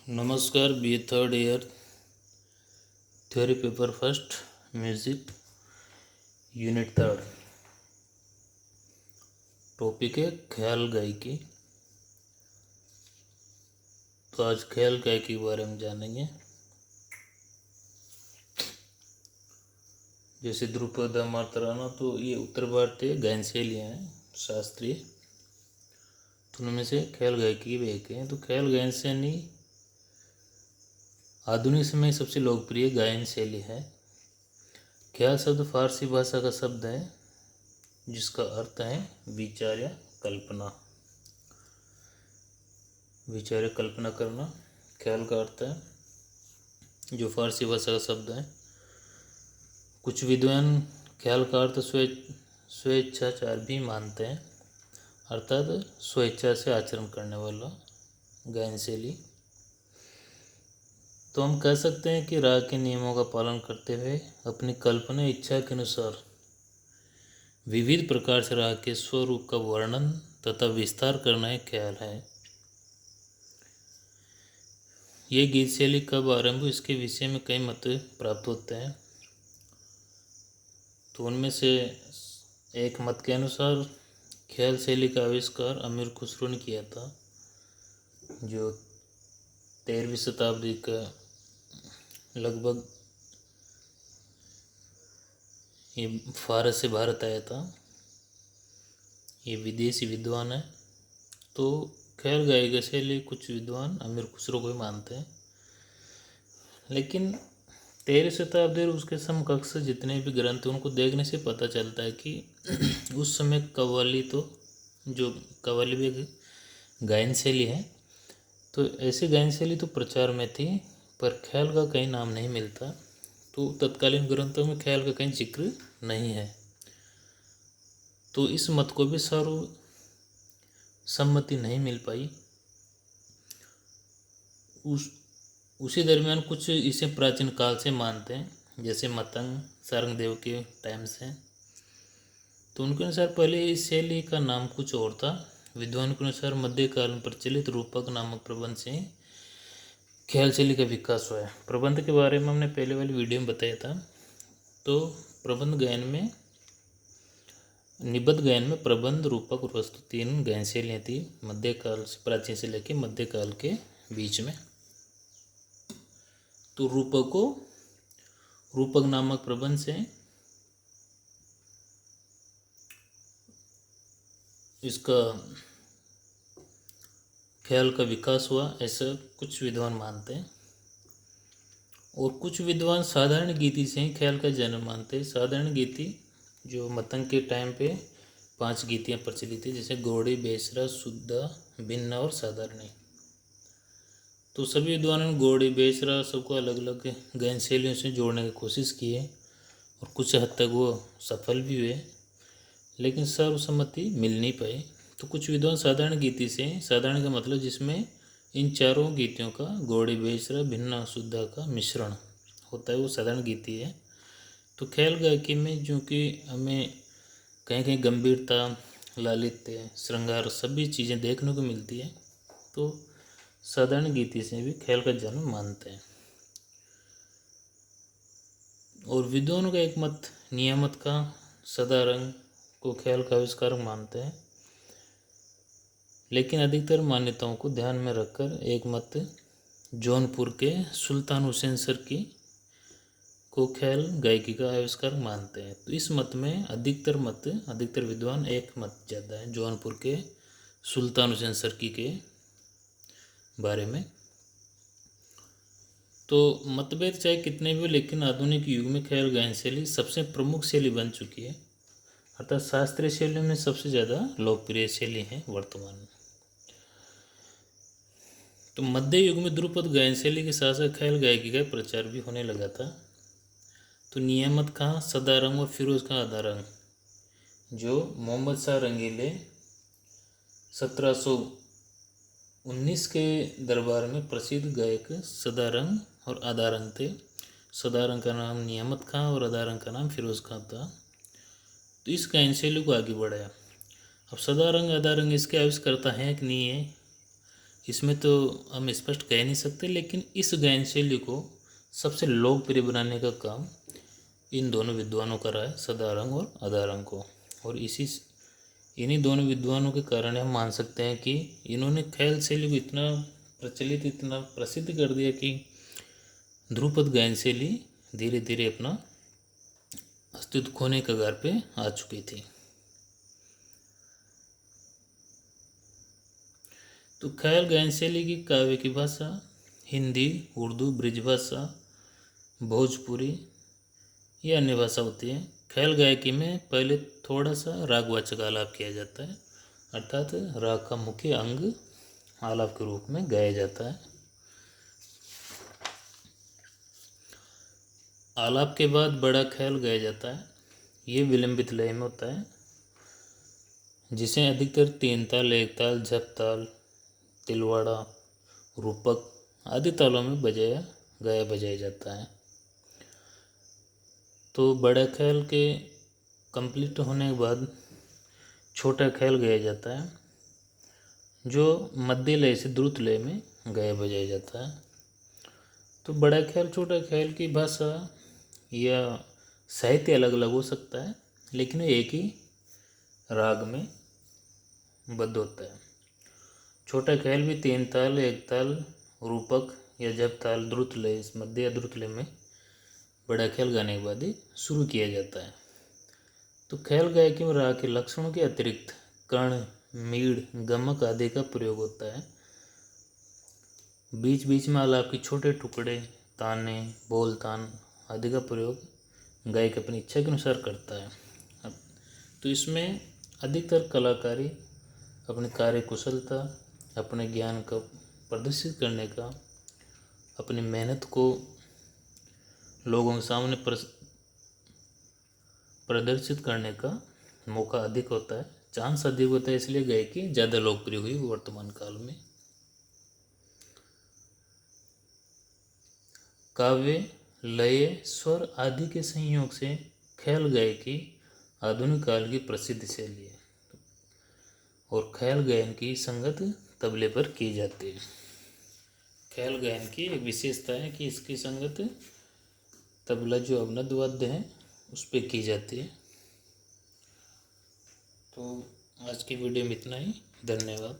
नमस्कार। B third year theory paper first music unit third. Topic है ख्याल गायकी। तो आज ख्याल गायकी के बारे में जानेंगे। जैसे ध्रुपद मात्राना, तो ये उत्तर भारतीय गायन शैलियाँ हैं शास्त्रीय। तो उनमें से ख्याल गायकी भी एक है। तो ख्याल गायन शैली आधुनिक समय की सबसे लोकप्रिय गायन शैली है। ख्याल शब्द फारसी भाषा का शब्द है जिसका अर्थ है विचार या कल्पना। विचार या कल्पना करना ख्याल का अर्थ है, जो फारसी भाषा का शब्द है। कुछ विद्वान ख्याल का अर्थ स्वेच्छाचार भी मानते हैं, अर्थात स्वेच्छा से आचरण करने वाला गायन शैली। तो हम कह सकते हैं कि राग के नियमों का पालन करते हुए अपनी कल्पना इच्छा के अनुसार विविध प्रकार से राग के स्वरूप का वर्णन तथा विस्तार करना एक ख्याल है। ये गीत शैली कब आरंभ हुई, इसके विषय में कई मत प्राप्त होते हैं। तो उनमें से एक मत के अनुसार ख्याल शैली का आविष्कार अमीर खुसरो ने किया था, जो 13वीं शताब्दी का लगभग ये फारस से भारत आया था। ये विदेशी विद्वान है। तो ख्याल गायकी शैली कुछ विद्वान अमीर खुसरो को ही मानते हैं, लेकिन 13वीं शताब्दी और उसके समकक्ष जितने भी ग्रंथ उनको देखने से पता चलता है कि उस समय कव्वाली, तो जो कव्वाली भी एक गायन शैली है, तो ऐसी गायन शैली तो प्रचार में थी, पर ख्याल का कहीं नाम नहीं मिलता। तो तत्कालीन ग्रंथों में ख्याल का कहीं जिक्र नहीं है। तो इस मत को भी सर्व सम्मति नहीं मिल पाई। उसी दरमियान कुछ इसे प्राचीन काल से मानते हैं, जैसे मतंग सारंगदेव के टाइम से। तो उनके अनुसार पहले इस शैली का नाम कुछ और था। विद्वान के अनुसार मध्यकाल में प्रचलित रूपक नामक प्रबंध से ख्याल शैली का विकास हुआ है। प्रबंध के बारे में हमने पहले वाली वीडियो में बताया था। तो प्रबंध गायन में, निबद्ध गायन में प्रबंध, रूपक और वस्तु तीन गायन शैलियाँ थी, मध्यकाल से, प्राचीन से लेकर मध्यकाल के बीच में। तो रूपक नामक प्रबंध से इसका ख्याल का विकास हुआ, ऐसा कुछ विद्वान मानते हैं। और कुछ विद्वान साधारण गीति से ही ख्याल का जन्म मानते हैं। साधारण गीति जो मतंग के टाइम पे 5 गीतियाँ प्रचलित थी, जैसे गौड़ी, बेसरा, शुद्धा, भिन्ना और साधारणी। तो सभी विद्वानों ने गौड़ी, बेसरा सबको अलग अलग गायन शैलियों से जोड़ने की कोशिश की है, और कुछ हद तक वो सफल भी हुए, लेकिन सर्वसम्मति मिल नहीं पाई। तो कुछ विद्वान साधारण गीति से, साधारण का मतलब जिसमें इन चारों गीतियों का, गौड़ी, बेसरा, भिन्ना, शुद्धा का मिश्रण होता है, वो साधारण गीति है। तो ख्याल गायकी में जो कि हमें कहीं कहीं गंभीरता, लालित्य, श्रृंगार सभी चीज़ें देखने को मिलती है, तो साधारण गीति से भी ख्याल का जन्म मानते हैं। और विद्वानों का एक मत नियामत का सदारंग को ख्याल का आविष्कार मानते हैं, लेकिन अधिकतर मान्यताओं को ध्यान में रखकर एक मत जौनपुर के सुल्तान हुसैन सरकी को ख्याल गायकी का आविष्कार मानते हैं। तो इस मत में अधिकतर विद्वान एक मत ज़्यादा है जौनपुर के सुल्तान हुसैन सरकी के बारे में। तो मतभेद चाहे कितने भी हो, लेकिन आधुनिक युग में ख्याल गायन शैली सबसे प्रमुख शैली बन चुकी है, अर्थात शास्त्रीय शैलियों में सबसे ज़्यादा लोकप्रिय शैली है वर्तमान में। तो मध्य युग में ध्रुपद गायन शैली के साथ साथ ख्याल गायकी का प्रचार भी होने लगा था। तो नियामत खां, सदारंग और फिरोज खां अदारंग, जो मोहम्मद शाह रंगीले 1719 के दरबार में प्रसिद्ध गायक सदारंग और अदारंग थे। सदारंग का नाम नियामत खां और अदारंग का नाम फिरोज खां था। तो इस गायन शैली को आगे बढ़ाया। अब सदारंग अदारंग इसके आविष्कर्ता हैं कि नहीं है, इसमें तो हम स्पष्ट कह नहीं सकते, लेकिन इस गायन शैली को सबसे लोकप्रिय बनाने का काम इन दोनों विद्वानों का रहा है, सदारंग और अदारंग को। और इन्हीं दोनों विद्वानों के कारण हम मान सकते हैं कि इन्होंने ख्याल शैली को इतना प्रचलित, इतना प्रसिद्ध कर दिया कि ध्रुपद गायन शैली धीरे धीरे अपना अस्तित्व खोने के कगार पे आ चुकी थी। तो ख्याल गायन शैली की काव्य की भाषा हिंदी, उर्दू, ब्रिजभाषा, भोजपुरी या अन्य भाषा होती है। ख्याल गायकी में पहले थोड़ा सा रागवाचक आलाप किया जाता है, अर्थात राग का मुख्य अंग आलाप के रूप में गाया जाता है। आलाप के बाद बड़ा ख्याल गाया जाता है। ये विलंबित लय में होता है, जिसे अधिकतर तीन ताल, एक ताल, झप ताल, तिलवाड़ा, रूपक आदि तालों में बजाया जाता है। तो बड़ा ख्याल के कंप्लीट होने के बाद छोटा ख्याल गाया जाता है, जो मध्य लय से द्रुत लय में गाया बजाया जाता है। तो बड़ा ख्याल छोटा ख्याल की भाषा या साहित्य अलग अलग हो सकता है, लेकिन एक ही राग में बद्ध होता है। छोटा ख्याल भी तीन ताल, एक ताल, रूपक या जप ताल, द्रुत लय, मध्य या द्रुत लय में बड़ा ख्याल गाने के बाद ही शुरू किया जाता है। तो ख्याल गायकी में राग के लक्षणों के अतिरिक्त कर्ण, मीड़, गमक आदि का प्रयोग होता है। बीच बीच में आलाप के छोटे टुकड़े, ताने, बोल तान आदि का प्रयोग गायक अपनी इच्छा के अनुसार करता है। तो इसमें अधिकतर कलाकारी अपनी कार्य कुशलता, अपने ज्ञान का प्रदर्शित करने का, अपनी मेहनत को लोगों के सामने प्रदर्शित करने का मौका अधिक होता है, चांस अधिक होता है, इसलिए गायकी ज़्यादा लोकप्रिय हुई वर्तमान काल में। काव्य, लय, स्वर आदि के संयोग से ख्याल गायकी आधुनिक काल की प्रसिद्ध शैली है और ख्याल गायन की संगत तबले पर की जाती है। ख्याल गायन की एक विशेषता है कि इसकी संगत तबला जो अवनद वाद्य है उस पर की जाती है। तो आज की वीडियो में इतना ही। धन्यवाद।